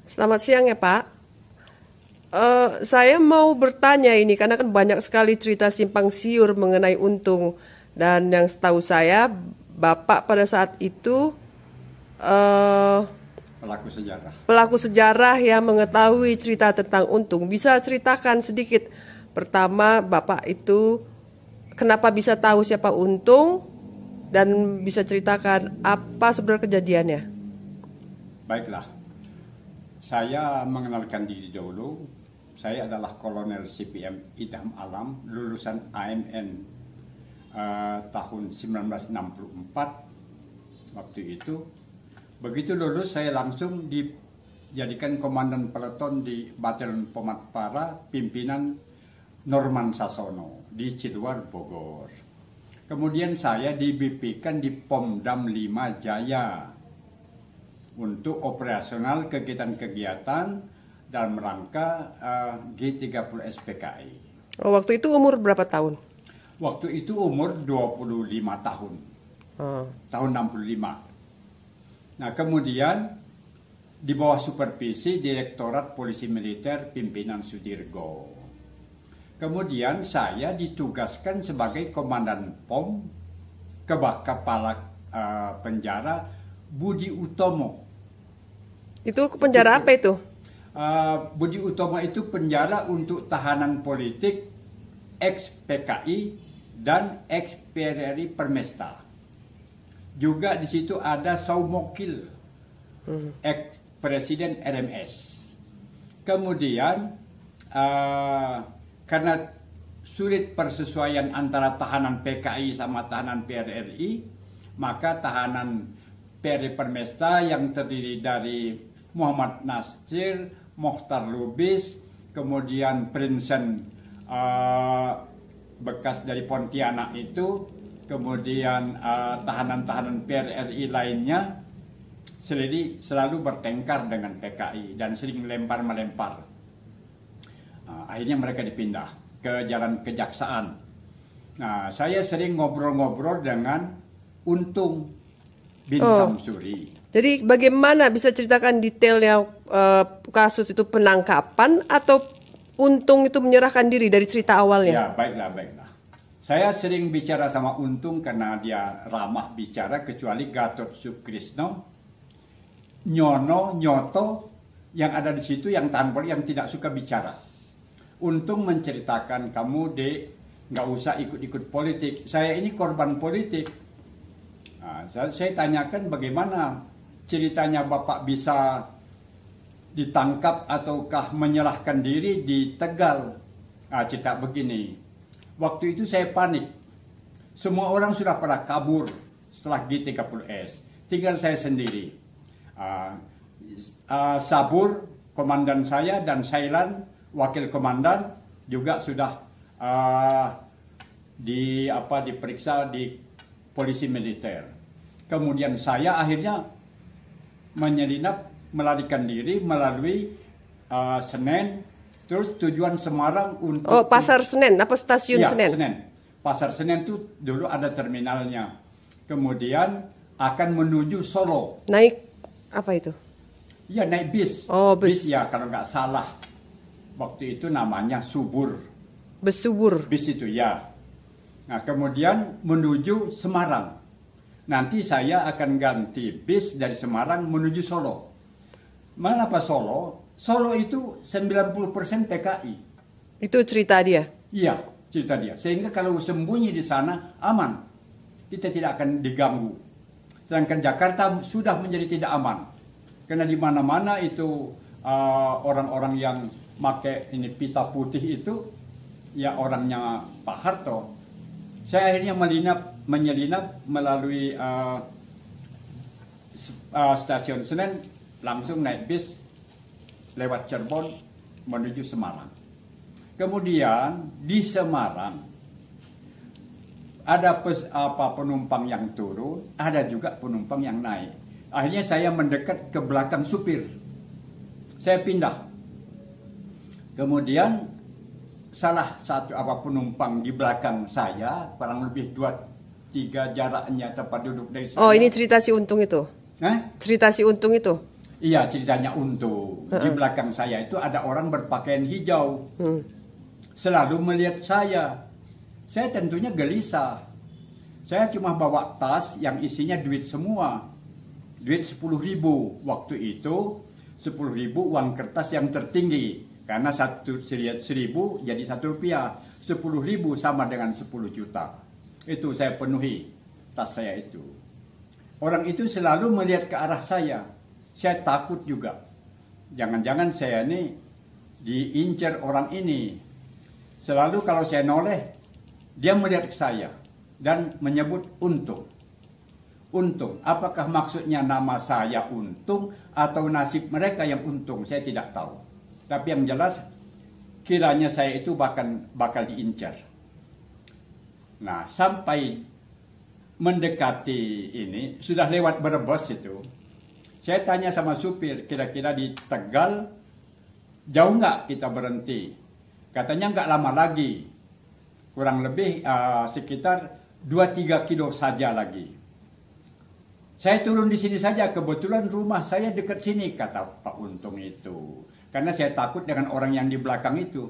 Selamat siang ya Pak. Saya mau bertanya ini karena kan banyak sekali cerita simpang siur mengenai Untung, dan yang setahu saya Bapak pada saat itu eh, Pelaku sejarah yang mengetahui cerita tentang Untung. Bisa ceritakan sedikit pertama Bapak itu kenapa bisa tahu siapa Untung, dan bisa ceritakan apa sebenarnya kejadiannya. baiklah. Saya mengenalkan diri dulu. Saya adalah Kolonel CPM Idham Alam, lulusan AMN tahun 1964. Waktu itu, begitu lulus saya langsung dijadikan komandan peleton di Batalion Pomatpara, pimpinan Norman Sasono di Ciluar, Bogor. Kemudian saya di-BP-kan di Pomdam 5 Jaya untuk operasional kegiatan-kegiatan dalam rangka G30 SPKI. Waktu itu umur berapa tahun? Waktu itu umur 25 tahun. Tahun 65. Nah, kemudian di bawah supervisi Direktorat Polisi Militer pimpinan Sudirgo. Kemudian saya ditugaskan sebagai komandan POM ke Kepala Penjara Budi Utomo. Itu penjara apa itu? Budi Utomo itu penjara untuk tahanan politik ex-PKI dan ex-PRRI Permesta. Juga di situ ada Saumokil, ex-presiden RMS. Kemudian karena sulit persesuaian antara tahanan PKI sama tahanan PRRI, maka tahanan PRRI Permesta yang terdiri dari Muhammad Nasir, Mokhtar Lubis, kemudian Prinsen bekas dari Pontianak itu, kemudian tahanan-tahanan PRRI lainnya selalu bertengkar dengan PKI dan sering lempar-melempar. Akhirnya mereka dipindah ke jalan kejaksaan. Nah, saya sering ngobrol-ngobrol dengan Untung bin Samsuri. Jadi bagaimana, bisa ceritakan detailnya kasus itu, penangkapan atau Untung itu menyerahkan diri dari cerita awalnya? Ya, baiklah. Saya sering bicara sama Untung karena dia ramah bicara, kecuali Gatot Sukrisno, Nyoto yang ada di situ yang tanpa, yang tidak suka bicara. Untung menceritakan, kamu dek nggak usah ikut-ikut politik. Saya ini korban politik. Nah, saya tanyakan bagaimana ceritanya Bapak bisa ditangkap ataukah menyerahkan diri di Tegal. Cerita begini, waktu itu saya panik. Semua orang sudah pada kabur setelah G30S. Tinggal saya sendiri. Sabur, komandan saya, dan Sailan, wakil komandan, juga sudah diperiksa di polisi militer. Kemudian saya akhirnya menyelinap, melarikan diri melalui Senen, terus tujuan Semarang untuk Pasar Senen, apa stasiun Senen? Senen. Pasar Senen itu dulu ada terminalnya. Kemudian akan menuju Solo. Naik apa itu? Ya, naik bis. Bis ya, kalau nggak salah. Waktu itu namanya Subur. Besubur. Bis itu ya. Nah, kemudian menuju Semarang. Nanti saya akan ganti bis dari Semarang menuju Solo. Mengapa Solo? Solo itu 90% PKI. Itu cerita dia? Iya, cerita dia. Sehingga kalau sembunyi di sana aman. Kita tidak akan diganggu. Sedangkan Jakarta sudah menjadi tidak aman. Karena di mana-mana itu orang-orang yang pakai ini pita putih itu ya orangnya Pak Harto. Saya akhirnya menyelinap melalui stasiun Senen, langsung naik bis lewat Cirebon menuju Semarang. Kemudian di Semarang ada penumpang yang turun, ada juga penumpang yang naik. Akhirnya saya mendekat ke belakang supir. Saya pindah. Kemudian salah satu penumpang di belakang saya, kurang lebih 2-3 jaraknya tempat duduk dari saya. Ini cerita si Untung itu? Hah? Cerita si Untung itu? Iya, ceritanya Untung. Di belakang saya itu ada orang berpakaian hijau. Selalu melihat saya. Saya tentunya gelisah. Saya cuma bawa tas yang isinya duit semua. Duit 10.000. Waktu itu 10.000 uang kertas yang tertinggi. Karena 1.000 jadi 1 rupiah. 10.000 sama dengan 10 juta. Itu saya penuhi tas saya itu. Orang itu selalu melihat ke arah saya. Saya takut juga. Jangan-jangan saya ini diincar orang ini. Selalu kalau saya noleh, dia melihat ke saya dan menyebut Untung. Untung, apakah maksudnya nama saya Untung atau nasib mereka yang untung? Saya tidak tahu. Tapi yang jelas, kiranya saya itu bakal diincar. Nah, sampai mendekati ini, sudah lewat Brebes itu, saya tanya sama supir, kira-kira di Tegal, jauh nggak kita berhenti? Katanya nggak lama lagi, kurang lebih sekitar 2-3 kilo saja lagi. Saya turun di sini saja, kebetulan rumah saya dekat sini, kata Pak Untung itu. Karena saya takut dengan orang yang di belakang itu.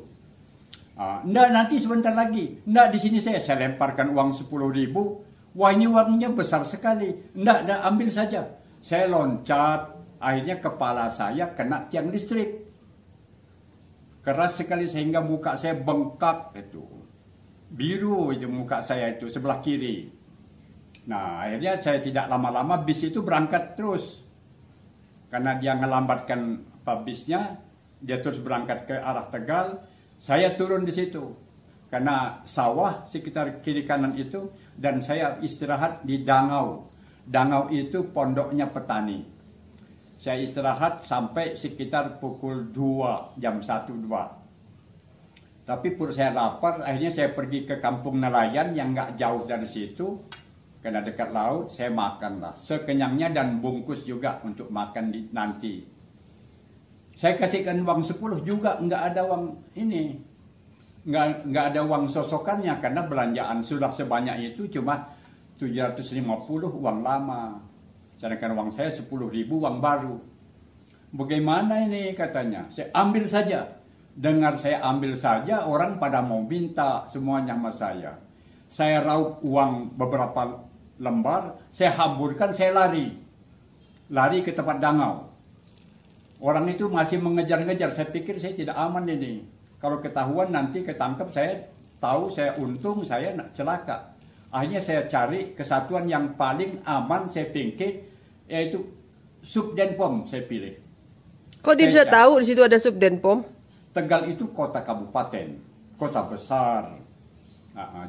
Enggak, nanti sebentar lagi. Enggak, di sini saya lemparkan uang 10.000. Wah, ini uangnya besar sekali. Enggak, ambil saja. Saya loncat, akhirnya kepala saya kena tiang listrik. Keras sekali sehingga muka saya bengkak itu. Biru itu muka saya itu sebelah kiri. Nah, akhirnya saya tidak lama-lama bis itu berangkat terus. Karena dia ngelambatkan bisnya, dia terus berangkat ke arah Tegal. Saya turun di situ. Karena sawah sekitar kiri kanan itu, dan saya istirahat di Dangau. Dangau itu pondoknya petani. Saya istirahat sampai sekitar pukul 2, jam 1-2. Tapi pur saya lapar, akhirnya saya pergi ke kampung nelayan yang nggak jauh dari situ. Karena dekat laut, saya makan lah. Sekenyangnya dan bungkus juga untuk makan nanti. Saya kasihkan uang 10 juga, nggak ada uang ini. Nggak ada uang sosokannya karena belanjaan sudah sebanyak itu cuma 750 uang lama. Sedangkan uang saya 10.000 uang baru. Bagaimana ini katanya? Saya ambil saja. Dengar saya ambil saja, orang pada mau minta semuanya sama saya. Saya raup uang beberapa lembar, saya hamburkan, saya lari. Lari ke tempat Dangau. Orang itu masih mengejar-ngejar. Saya pikir saya tidak aman ini. Kalau ketahuan nanti ketangkep, saya tahu saya untung, saya celaka. Akhirnya saya cari kesatuan yang paling aman, saya pingkit, yaitu Subdenpom saya pilih. Kok dia bisa tahu di situ ada Subdenpom? Tegal itu kota kabupaten, kota besar.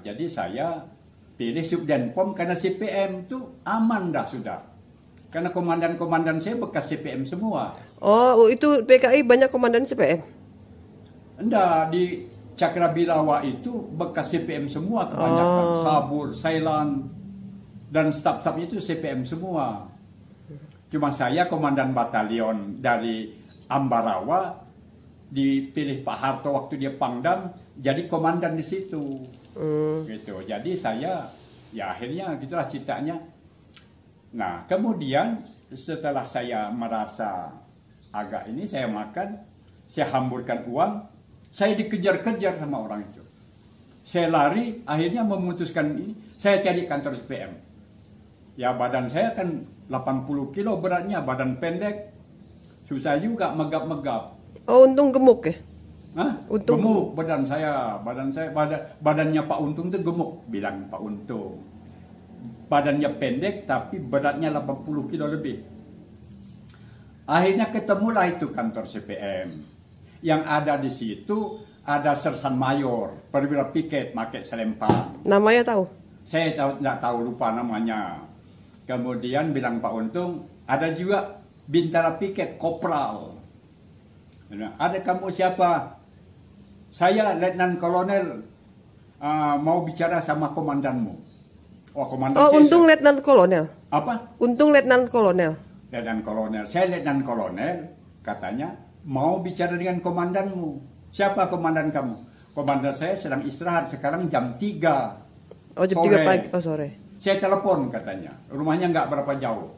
Jadi saya pilih Subdenpom karena CPM itu aman dah sudah. Karena komandan-komandan saya bekas CPM semua. Oh, itu PKI banyak komandan CPM? Enggak, di Cakrabirawa itu bekas CPM semua kebanyakan. Sabur, Sailan, dan staf-stafnya itu CPM semua. Cuma saya komandan batalion dari Ambarawa, dipilih Pak Harto waktu dia Pangdam, jadi komandan di situ. Gitu. Jadi saya, ya akhirnya gitulah ceritanya. Nah, kemudian setelah saya merasa agak ini, saya makan, saya hamburkan uang, saya dikejar-kejar sama orang itu. Saya lari, akhirnya memutuskan ini, saya cari kantor CPM. Ya badan saya kan 80 kilo beratnya, badan pendek, susah juga megap-megap. Oh, Untung gemuk ya? Hah? Untung gemuk badannya Pak Untung itu gemuk, bilang Pak Untung. Badannya pendek tapi beratnya 80 kilo lebih. Akhirnya ketemulah itu kantor CPM. Yang ada di situ ada Sersan Mayor, perwira piket, pakai selempang. Namanya tahu? Saya tidak tahu, lupa namanya. Kemudian bilang Pak Untung, ada juga bintara piket, kopral. Ada kamu siapa? Saya Letnan Kolonel, mau bicara sama komandanmu. Oh, komandan. Oh, Untung Letnan Kolonel. Apa? Untung Letnan Kolonel. Letnan Kolonel. Saya Letnan Kolonel, katanya mau bicara dengan komandanmu. Siapa komandan kamu? Komandan saya sedang istirahat sekarang jam 3. Oh, jam 3 pagi. Oh, sore. Saya telepon katanya. Rumahnya nggak berapa jauh.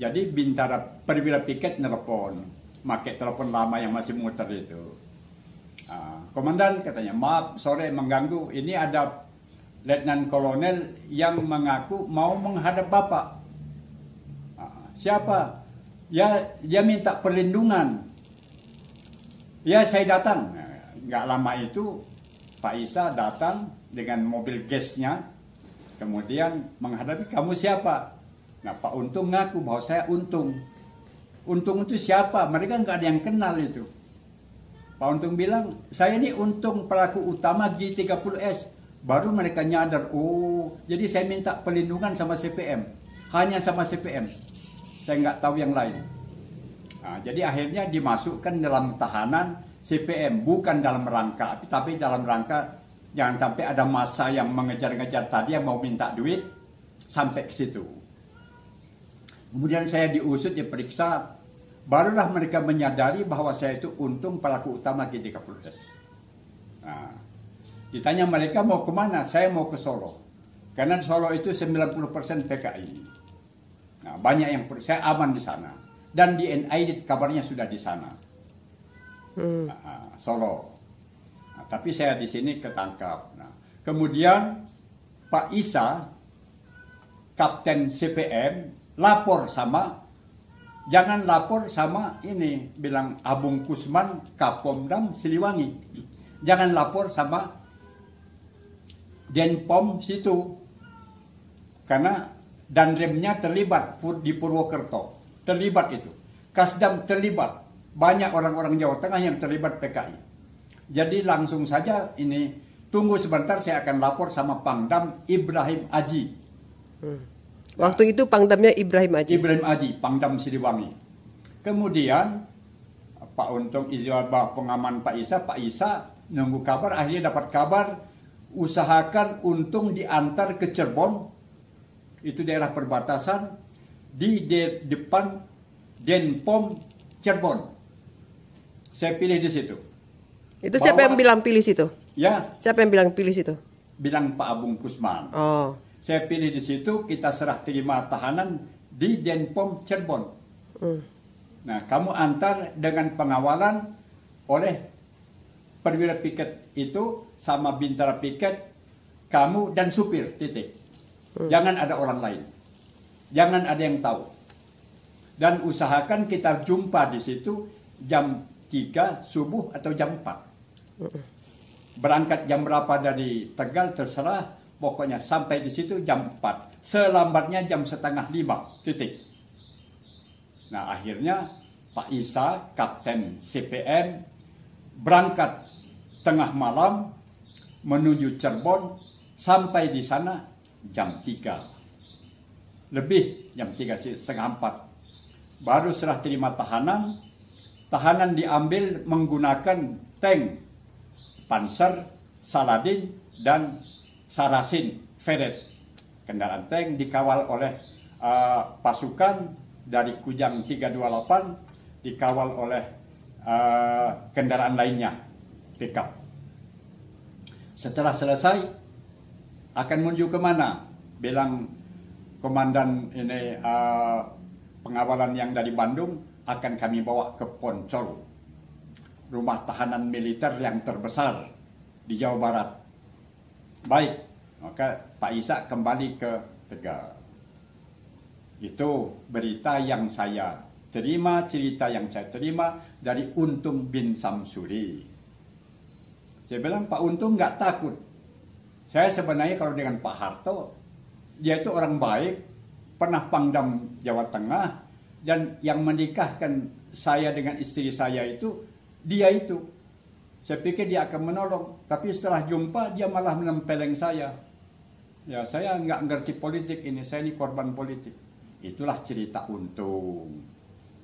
Jadi Bintara Perwira Piket nelpon, pakai telepon lama yang masih muter itu. Komandan katanya, maaf sore mengganggu, ini ada Letnan Kolonel yang mengaku mau menghadap Bapak. Siapa? Ya, dia minta perlindungan. Ya, saya datang. Nggak lama itu Pak Isa datang dengan mobil gasnya, kemudian menghadapi, kamu siapa? Nah, Pak Untung ngaku bahwa saya Untung. Untung itu siapa? Mereka nggak ada yang kenal itu. Pak Untung bilang, saya ini Untung pelaku utama G30S. Baru mereka nyadar, oh, jadi saya minta perlindungan sama CPM. Hanya sama CPM. Saya nggak tahu yang lain. Nah, jadi akhirnya dimasukkan dalam tahanan CPM. Bukan dalam rangka, tapi dalam rangka jangan sampai ada massa yang mengejar-ngejar tadi yang mau minta duit. Sampai ke situ. Kemudian saya diusut, diperiksa. Barulah mereka menyadari bahwa saya itu Untung pelaku utama G30S. Nah, ditanya mereka mau kemana? Saya mau ke Solo. Karena Solo itu 90% PKI. Nah, banyak yang saya aman di sana. Dan di NID kabarnya sudah di sana. Solo. Nah, tapi saya di sini ketangkap. Nah, kemudian Pak Isa, Kapten CPM, lapor sama, jangan lapor sama ini, bilang Abung Kusman, Kapomdam Siliwangi. Jangan lapor sama Denpom situ. Karena Danremnya terlibat di Purwokerto. Terlibat itu. Kasdam terlibat. Banyak orang-orang Jawa Tengah yang terlibat PKI. Jadi langsung saja ini, tunggu sebentar saya akan lapor sama Pangdam Ibrahim Aji. Waktu itu Pangdamnya Ibrahim Aji. Ibrahim Aji, Pangdam Siliwangi. Kemudian Pak Untung izabah pengaman Pak Isa nunggu kabar, akhirnya dapat kabar, usahakan Untung diantar ke Cirebon, itu daerah perbatasan, di depan Denpom Cirebon. Saya pilih di situ. Itu siapa yang bilang pilih situ? Ya. Siapa yang bilang pilih situ? Bilang Pak Abung Kusman. Oh. Saya pilih di situ, kita serah terima tahanan di Denpom Cirebon. Nah, kamu antar dengan pengawalan oleh perwira piket itu sama Bintara Piket, kamu dan supir, titik. Jangan ada orang lain. Jangan ada yang tahu. Dan usahakan kita jumpa di situ jam 3 subuh atau jam 4. Berangkat jam berapa dari Tegal terserah, pokoknya sampai di situ jam 4. Selambatnya jam 4:30, titik. Nah, akhirnya Pak Isa, Kapten CPM, berangkat tengah malam menuju Cirebon, sampai di sana jam 3. Lebih, jam 3 sih, 3:30. Baru serah terima tahanan. Tahanan diambil menggunakan tank Panzer, Saladin, dan Sarasin Feret. Kendaraan tank dikawal oleh pasukan dari Kujang 328, dikawal oleh kendaraan lainnya, pickup. Setelah selesai, akan menuju kemana? Bilang komandan ini pengawalan yang dari Bandung, akan kami bawa ke Poncol, rumah tahanan militer yang terbesar di Jawa Barat. Baik, maka Pak Isa kembali ke Tegal. Itu berita yang saya terima, cerita yang saya terima dari Untung bin Samsuri. Saya bilang, Pak Untung nggak takut. Saya sebenarnya kalau dengan Pak Harto, dia itu orang baik, pernah Pangdam Jawa Tengah, dan yang menikahkan saya dengan istri saya itu, dia itu. Saya pikir dia akan menolong, tapi setelah jumpa dia malah menempeleng saya. Ya, saya nggak ngerti politik ini, saya ini korban politik. Itulah cerita Untung.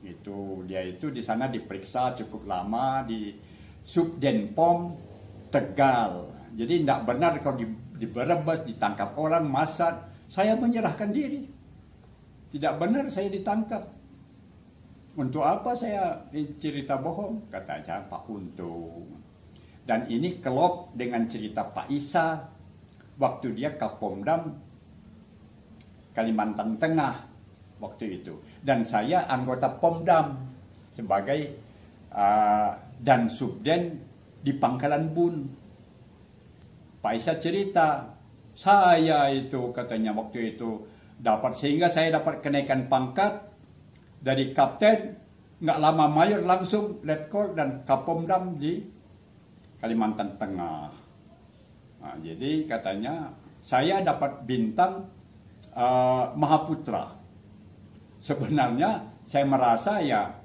Itu dia itu di sana diperiksa cukup lama di Subdenpom Tegal. Jadi tidak benar kalau di Brebes ditangkap orang, masa saya menyerahkan diri. Tidak benar saya ditangkap. Untuk apa saya cerita bohong? Kata Pak Untung. Dan ini kelop dengan cerita Pak Isa waktu dia Kapomdam Kalimantan Tengah. waktu itu. Dan saya anggota Pomdam sebagai dan subden di Pangkalan Bun. Pak Isa cerita, saya itu katanya waktu itu sehingga saya dapat kenaikan pangkat dari kapten, nggak lama mayor langsung letkol dan Kapomdam di Kalimantan Tengah. Nah, jadi katanya saya dapat bintang Mahaputra. Sebenarnya saya merasa ya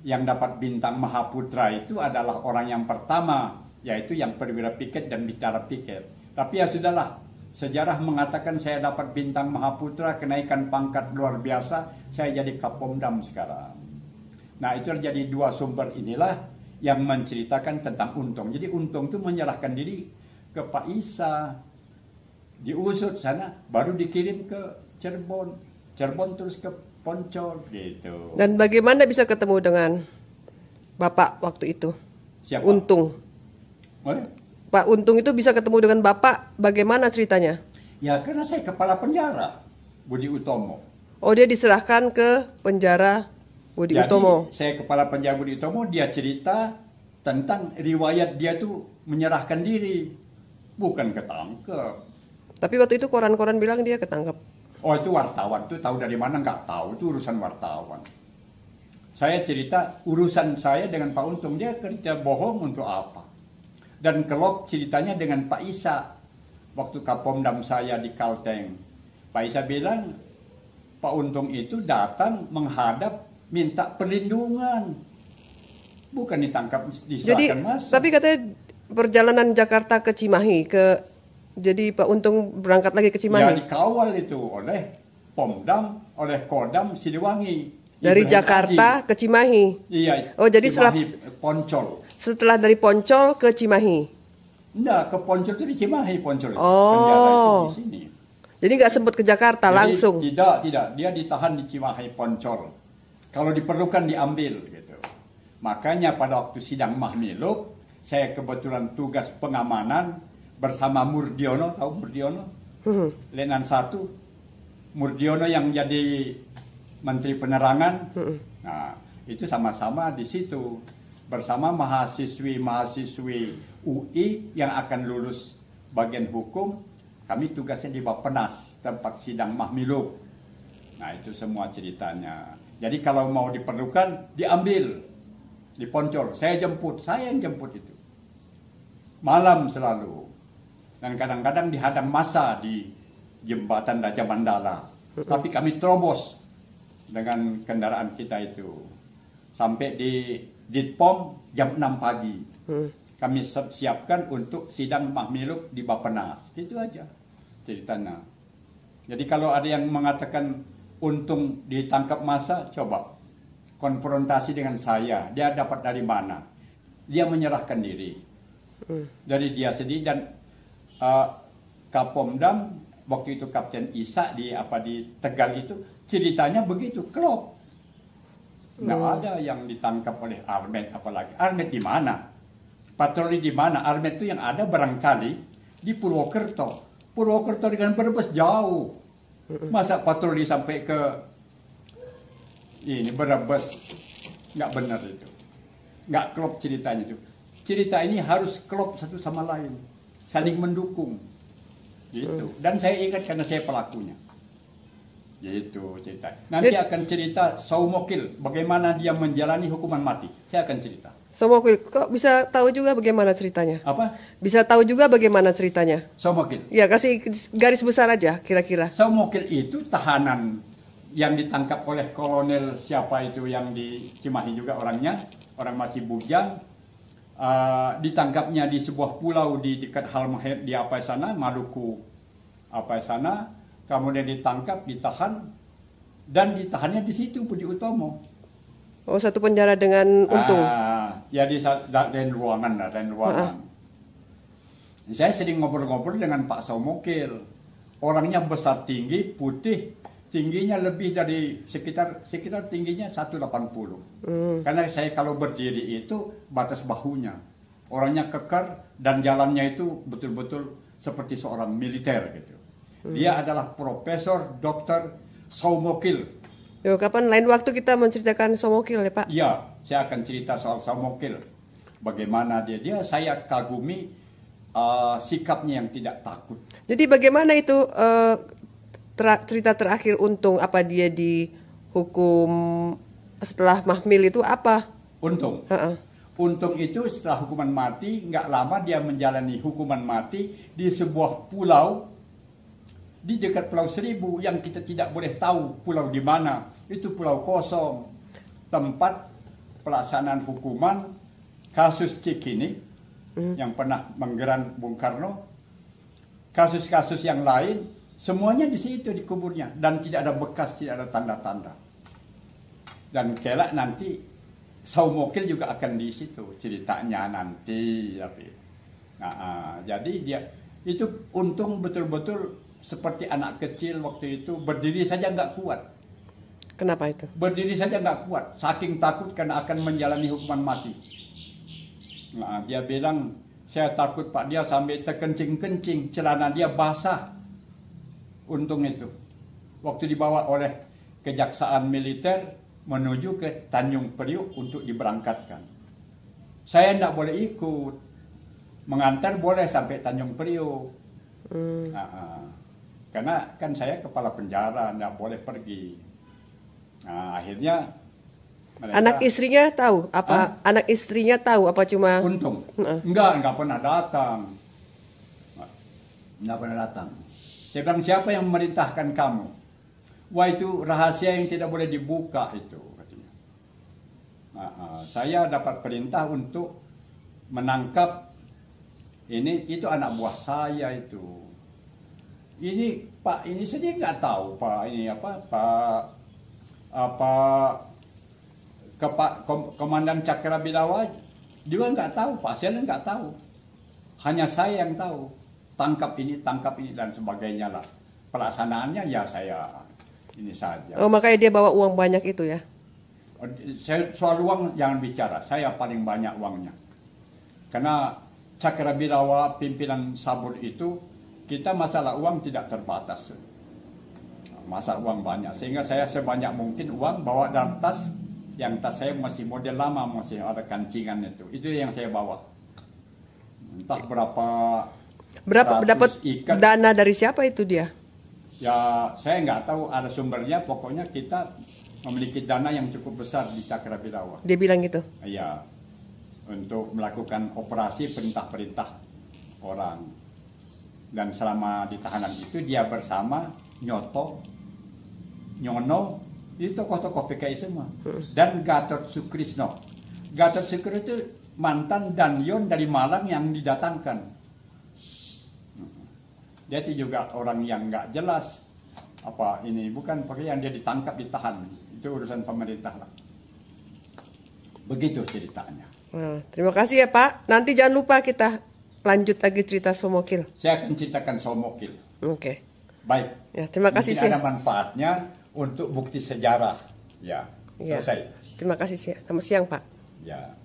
yang dapat bintang Mahaputra itu adalah orang yang pertama, yaitu yang perwira piket dan bicara piket. Tapi ya sudahlah, sejarah mengatakan saya dapat bintang Mahaputra, kenaikan pangkat luar biasa, saya jadi Kapomdam sekarang. Nah, itu jadi dua sumber inilah yang menceritakan tentang Untung. Jadi Untung itu menyerahkan diri ke Pak Isa, diusut sana, baru dikirim ke Cirebon terus ke Poncol gitu. Dan bagaimana bisa ketemu dengan Bapak waktu itu? Siapa? Untung. Pak Untung itu bisa ketemu dengan Bapak, bagaimana ceritanya? Ya karena saya kepala penjara, Budi Utomo. Oh, dia diserahkan ke penjara Budi Utomo. Saya kepala penjara Budi Utomo, dia cerita tentang riwayat dia tuh menyerahkan diri, bukan ketangkep. Tapi waktu itu koran-koran bilang dia ketangkep. Oh, itu wartawan, itu tahu dari mana nggak tahu, itu urusan wartawan. Saya cerita urusan saya dengan Pak Untung, dia kerja bohong untuk apa? Dan kelop ceritanya dengan Pak Isa, waktu Kapomdam saya di Kalteng. Pak Isa bilang, Pak Untung itu datang menghadap minta perlindungan, bukan ditangkap diserahkan masa. Tapi katanya perjalanan Jakarta ke Cimahi jadi Pak Untung berangkat lagi ke Cimahi. Ya dikawal itu oleh Pomdam, oleh Kodam Siliwangi. Dari Jakarta ke Cimahi. Iya. Oh, jadi Cimahi, Poncol. Setelah dari Poncol ke Cimahi. Enggak, ke Poncol itu di Cimahi, Poncol. Oh. Penjara itu di sini. Jadi nggak sempat ke Jakarta langsung. Tidak. Dia ditahan di Cimahi, Poncol. Kalau diperlukan diambil gitu. Makanya pada waktu sidang Mahmiluk, saya kebetulan tugas pengamanan bersama Murdiono, tahu Murdiono? Letnan 1. Murdiono yang jadi Menteri Penerangan. Nah, itu sama-sama di situ bersama mahasiswi UI yang akan lulus bagian hukum. Kami tugasnya di Bappenas, tempat sidang Mahmiluk. Nah, itu semua ceritanya. Jadi kalau mau diperlukan diambil di Poncol. Saya yang jemput itu. Malam selalu. Dan kadang-kadang dihadang massa di jembatan Raja Mandala. Tapi kami terobos dengan kendaraan kita itu. Sampai di Ditpom jam 6 pagi. Kami siapkan untuk sidang Mahmiluk di Bappenas. Itu aja ceritanya. Jadi kalau ada yang mengatakan Untung ditangkap massa, coba konfrontasi dengan saya. Dia dapat dari mana? Dia menyerahkan diri. Dari dia sendiri dan Kapomdam waktu itu Kapten Isa di Tegal itu ceritanya begitu, klop. Nggak ada yang ditangkap oleh Armet apalagi. Armet di mana? Patroli di mana? Armet itu yang ada barangkali di Purwokerto. Purwokerto dengan Brebes jauh. Masa patroli sampai ke ini Brebes? Nggak benar itu. Nggak klop ceritanya itu. Cerita ini harus klop satu sama lain. Saling mendukung gitu. Dan saya ingat karena saya pelakunya gitu cerita. Nanti akan cerita Saumokil bagaimana dia menjalani hukuman mati. Saya akan cerita Saumokil. Kok bisa tahu juga bagaimana ceritanya? Apa? Bisa tahu juga bagaimana ceritanya? Saumokil. Ya, kasih garis besar aja kira-kira. Saumokil itu tahanan yang ditangkap oleh kolonel siapa itu yang di Cimahi juga orangnya, orang masih bujang. Ditangkapnya di sebuah pulau di dekat Halmahera di sana, Maluku sana, kemudian ditangkap, ditahan, dan ditahannya di situ Budi Utomo. Oh, satu penjara dengan Untung. Ya di lain ruangan. Saya sering ngobrol-ngobrol dengan Pak Saumokil. Orangnya besar tinggi, putih, tingginya lebih dari sekitar tingginya 180. Karena saya kalau berdiri itu batas bahunya. Orangnya kekar dan jalannya itu betul-betul seperti seorang militer gitu. Dia adalah Profesor Dr. Saumokil Yo, kapan lain waktu kita menceritakan Somokil ya Pak? Iya, saya akan cerita soal Somokil. Bagaimana dia saya kagumi sikapnya yang tidak takut. Jadi bagaimana itu cerita terakhir Untung, apa dia dihukum setelah mahmil itu apa? Untung. Untung itu setelah hukuman mati, nggak lama dia menjalani hukuman mati di sebuah pulau di dekat Pulau Seribu yang kita tidak boleh tahu pulau di mana. Itu pulau kosong, tempat pelaksanaan hukuman kasus Cikini yang pernah menggeran Bung Karno, kasus-kasus yang lain, semuanya di situ di kuburnya dan tidak ada bekas, tidak ada tanda-tanda. Dan kelak nanti Somokil juga akan di situ ceritanya nanti. Jadi dia itu Untung betul-betul seperti anak kecil waktu itu, berdiri saja nggak kuat. Kenapa itu? Berdiri saja nggak kuat, saking takut karena akan menjalani hukuman mati. Dia bilang, saya takut Pak, dia sampai terkencing-kencing, celana dia basah. Untung itu. Waktu dibawa oleh kejaksaan militer menuju ke Tanjung Priok untuk diberangkatkan. Saya tidak boleh ikut. Mengantar boleh sampai Tanjung Priok. Karena kan saya kepala penjara, tidak boleh pergi. Akhirnya anak istrinya tahu apa? Anak istrinya tahu apa cuma Untung? Enggak pernah datang. Enggak pernah datang. Saya bilang, siapa yang memerintahkan kamu? Wah, itu rahasia yang tidak boleh dibuka itu, katanya. Saya dapat perintah untuk menangkap itu anak buah saya itu. Ini Pak, ini saya nggak tahu Pak, ini Komandan Cakrabilawa juga nggak tahu, Pak Selen nggak tahu. Hanya saya yang tahu. Tangkap ini dan sebagainya lah. Pelaksanaannya ya saya ini saja. Oh, makanya dia bawa uang banyak itu ya? Soal uang jangan bicara, saya paling banyak uangnya. Karena Cakrabilawa pimpinan Sabur itu, kita masalah uang tidak terbatas. Masa uang banyak, sehingga saya sebanyak mungkin uang bawa dalam tas. Yang tas saya masih model lama, masih ada kancingan itu yang saya bawa. Entah berapa dapat dana dari siapa itu dia? Ya saya nggak tahu, ada sumbernya. Pokoknya kita memiliki dana yang cukup besar di Cakrabilawa. Dia bilang gitu? Iya, untuk melakukan operasi perintah-perintah orang. Dan selama di tahanan itu dia bersama Nyono, itu tokoh-tokoh PKI semua. Dan Gatot Sukrisno. Gatot Sukrisno itu mantan Danyon dari Malang yang didatangkan. Dia itu juga orang yang nggak jelas. Bukan pakai yang dia ditangkap, ditahan. Itu urusan pemerintah lah. Begitu ceritanya. Terima kasih ya Pak. Nanti jangan lupa kita lanjut lagi cerita Somokil. Saya akan ceritakan Somokil. Oke. Baik. Ya, terima kasih sih. Ada manfaatnya untuk bukti sejarah. Ya. Selesai. Terima kasih sih. Selamat siang Pak. Ya.